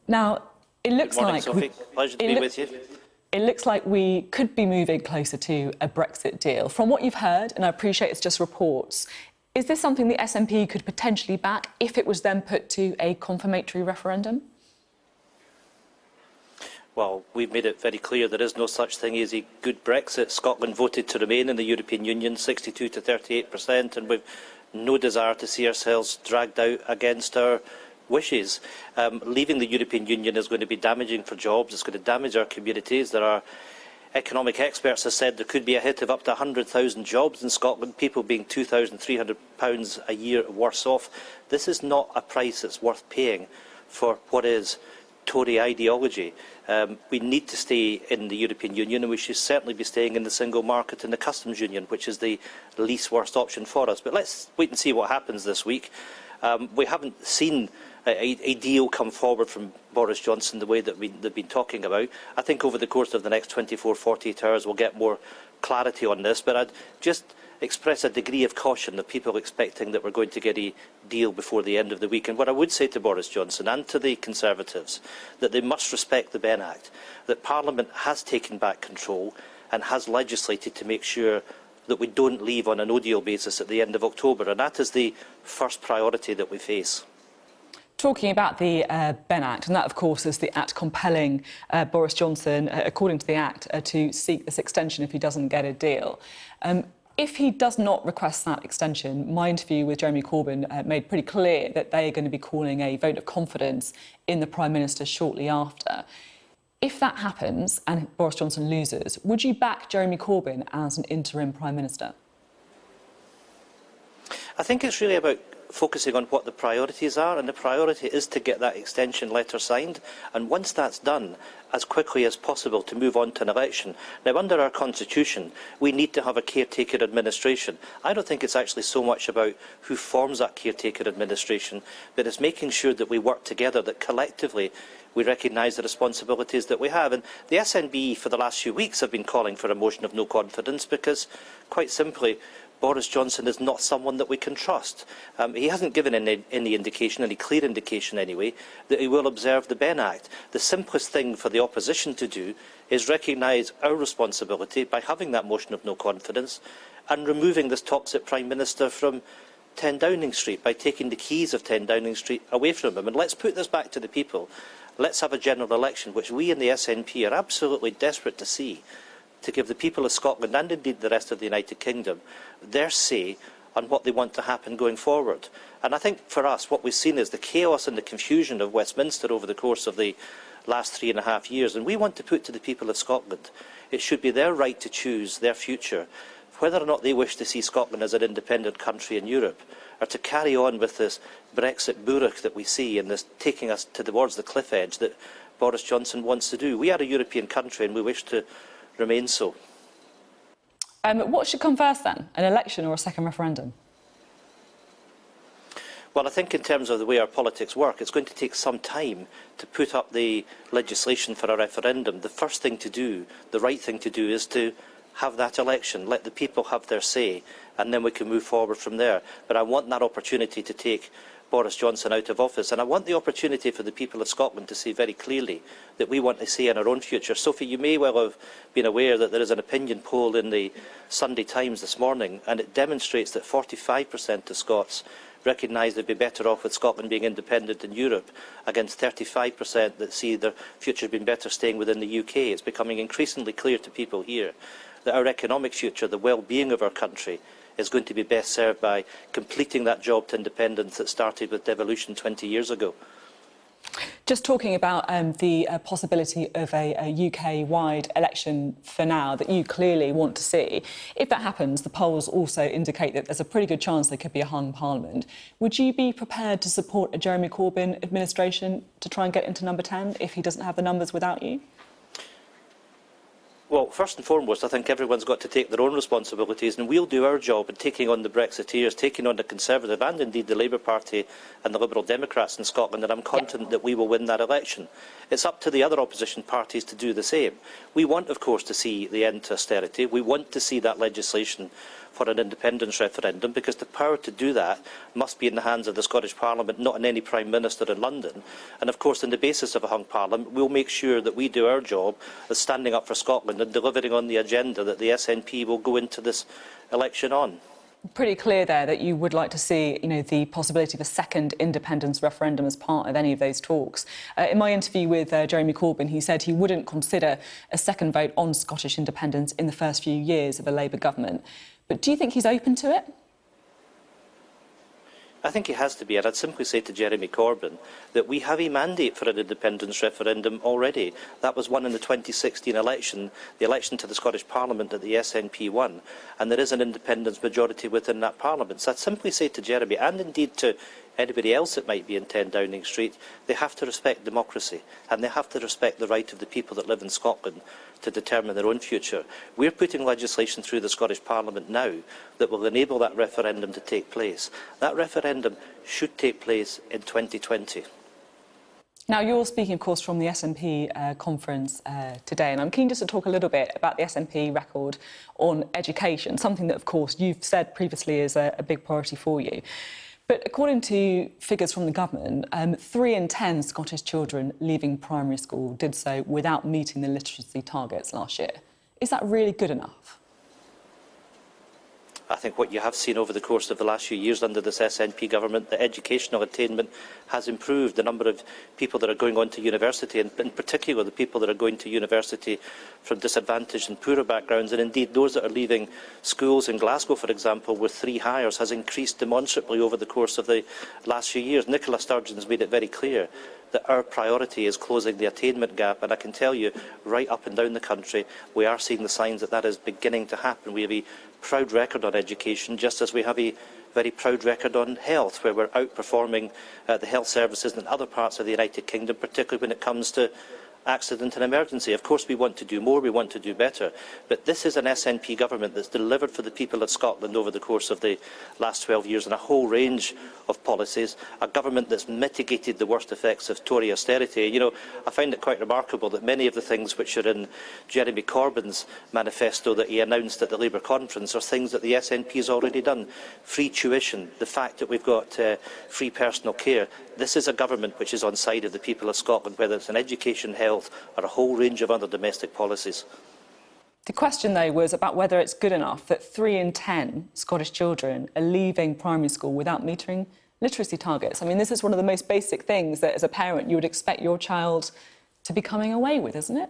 Now, it looks Good morning, like Sophie. Pleasure to be with you. It looks like we could be moving closer to a Brexit deal. From what you've heard, and I appreciate it's just reports, is this something the SNP could potentially back if it was then put to a confirmatory referendum? Well, we've made it very clear there is no such thing as a good Brexit. Scotland voted to remain in the European Union, 62 to 38%, and we've no desire to see ourselves dragged out against our wishes. Leaving the European Union is going to be damaging for jobs. It's going to damage our communities. There are economic experts have said there could be a hit of up to 100,000 jobs in Scotland, people being £2,300 a year worse off. This is not a price that's worth paying for what is Tory ideology. We need to stay in the European Union, and we should certainly be staying in the single market and the customs union, which is the least worst option for us. But let's wait and see what happens this week. We haven't seen a deal come forward from Boris Johnson the way that they've been talking about. I think over the course of the next 24, 48 hours we'll get more clarity on this, but I'd just express a degree of caution of people expecting that we're going to get a deal before the end of the week. And what I would say to Boris Johnson and to the Conservatives, that they must respect the Benn Act, that Parliament has taken back control and has legislated to make sure that we don't leave on a no-deal basis at the end of October, and that is the first priority that we face. Talking about the Benn Act, and that, of course, is the act compelling Boris Johnson, according to the Act, to seek this extension if he doesn't get a deal. If he does not request that extension, my interview with Jeremy Corbyn made pretty clear that they are going to be calling a vote of confidence in the Prime Minister shortly after. If that happens and Boris Johnson loses, would you back Jeremy Corbyn as an interim Prime Minister? I think it's really about focusing on what the priorities are, and the priority is to get that extension letter signed, and once that's done, as quickly as possible to move on to an election. Now, under our constitution, we need to have a caretaker administration. I don't think it's actually so much about who forms that caretaker administration, but it's making sure that we work together, that collectively we recognise the responsibilities that we have. And the SNP for the last few weeks have been calling for a motion of no confidence because, quite simply, Boris Johnson is not someone that we can trust. He hasn't given any indication, any clear indication anyway, that he will observe the Benn Act. The simplest thing for the opposition to do is recognise our responsibility by having that motion of no confidence and removing this toxic Prime Minister from 10 Downing Street, by taking the keys of 10 Downing Street away from him. And let's put this back to the people. Let's have a general election, which we in the SNP are absolutely desperate to see, to give the people of Scotland and indeed the rest of the United Kingdom their say on what they want to happen going forward. And I think for us what we've seen is the chaos and the confusion of Westminster over the course of the last 3.5 years, and we want to put to the people of Scotland it should be their right to choose their future, whether or not they wish to see Scotland as an independent country in Europe, or to carry on with this Brexit bourrach that we see and this taking us towards the cliff edge that Boris Johnson wants to do. We are a European country and we wish to remain so. What should come first then, an election or a second referendum? Well, I think in terms of the way our politics work, it's going to take some time to put up the legislation for a referendum. The first thing to do, the right thing to do, is to have that election, let the people have their say, and then we can move forward from there. But I want that opportunity to take Boris Johnson out of office, and I want the opportunity for the people of Scotland to see very clearly that we want to see in our own future. Sophie, you may well have been aware that there is an opinion poll in the Sunday Times this morning, and it demonstrates that 45% of Scots recognise they'd be better off with Scotland being independent in Europe, against 35% that see their future being better staying within the UK. It's becoming increasingly clear to people here that our economic future, the well-being of our country, is going to be best served by completing that job to independence that started with devolution 20 years ago. Just talking about the possibility of a UK-wide election for now that you clearly want to see. If that happens, the polls also indicate that there's a pretty good chance there could be a hung parliament. Would you be prepared to support a Jeremy Corbyn administration to try and get into number 10 if he doesn't have the numbers without you? Well, first and foremost, I think everyone's got to take their own responsibilities, and we'll do our job in taking on the Brexiteers, taking on the Conservative and indeed the Labour Party and the Liberal Democrats in Scotland, and I'm confident that we will win that election. It's up to the other opposition parties to do the same. We want, of course, to see the end to austerity. We want to see that legislation for an independence referendum, because the power to do that must be in the hands of the Scottish Parliament, not in any Prime Minister in London. And of course, on the basis of a hung Parliament, we'll make sure that we do our job as standing up for Scotland and delivering on the agenda that the SNP will go into this election on. Pretty clear there that you would like to see, the possibility of a second independence referendum as part of any of those talks. In my interview with Jeremy Corbyn, he said he wouldn't consider a second vote on Scottish independence in the first few years of a Labour government. But do you think he's open to it? I think he has to be, and I'd simply say to Jeremy Corbyn that we have a mandate for an independence referendum already. That was won in the 2016 election, the election to the Scottish Parliament that the SNP won, and there is an independence majority within that Parliament. So I'd simply say to Jeremy, and indeed to anybody else that might be in 10 Downing Street, they have to respect democracy, and they have to respect the right of the people that live in Scotland to determine their own future. We're putting legislation through the Scottish Parliament now that will enable that referendum to take place. That referendum should take place in 2020. Now, you're speaking, of course, from the SNP conference today, and I'm keen just to talk a little bit about the SNP record on education, something that, of course, you've said previously is a big priority for you. But according to figures from the government, 3 in 10 Scottish children leaving primary school did so without meeting the literacy targets last year. Is that really good enough? I think what you have seen over the course of the last few years under this SNP government, the educational attainment has improved. The number of people that are going on to university, and in particular the people that are going to university from disadvantaged and poorer backgrounds, and indeed those that are leaving schools in Glasgow, for example, with 3 hires, has increased demonstrably over the course of the last few years. Nicola Sturgeon's made it very clear that our priority is closing the attainment gap, and I can tell you, right up and down the country, we are seeing the signs that that is beginning to happen. We have a proud record on education, just as we have a very proud record on health, where we're outperforming the health services in other parts of the United Kingdom, particularly when it comes to accident and emergency. Of course, we want to do more, we want to do better, but this is an SNP government that's delivered for the people of Scotland over the course of the last 12 years in a whole range of policies, a government that's mitigated the worst effects of Tory austerity. I find it quite remarkable that many of the things which are in Jeremy Corbyn's manifesto that he announced at the Labour conference are things that the SNP has already done. Free tuition, the fact that we've got free personal care. This is a government which is on side of the people of Scotland, whether it's in education, health, or a whole range of other domestic policies. The question, though, was about whether it's good enough that 3 in 10 Scottish children are leaving primary school without meeting literacy targets. I mean, this is one of the most basic things that, as a parent, you would expect your child to be coming away with, isn't it?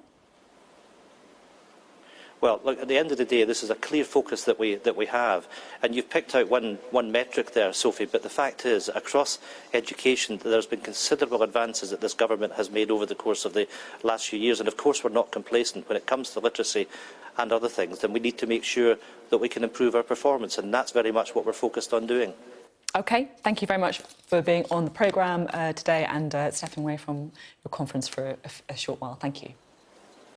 Well, look, at the end of the day, this is a clear focus that we have, and you've picked out one metric there, Sophie. But the fact is, across education, there's been considerable advances that this government has made over the course of the last few years, and of course, we're not complacent when it comes to literacy and other things. Then we need to make sure that we can improve our performance, and that's very much what we're focused on doing. OK, thank you very much for being on the programme today and stepping away from your conference for a short while. Thank you.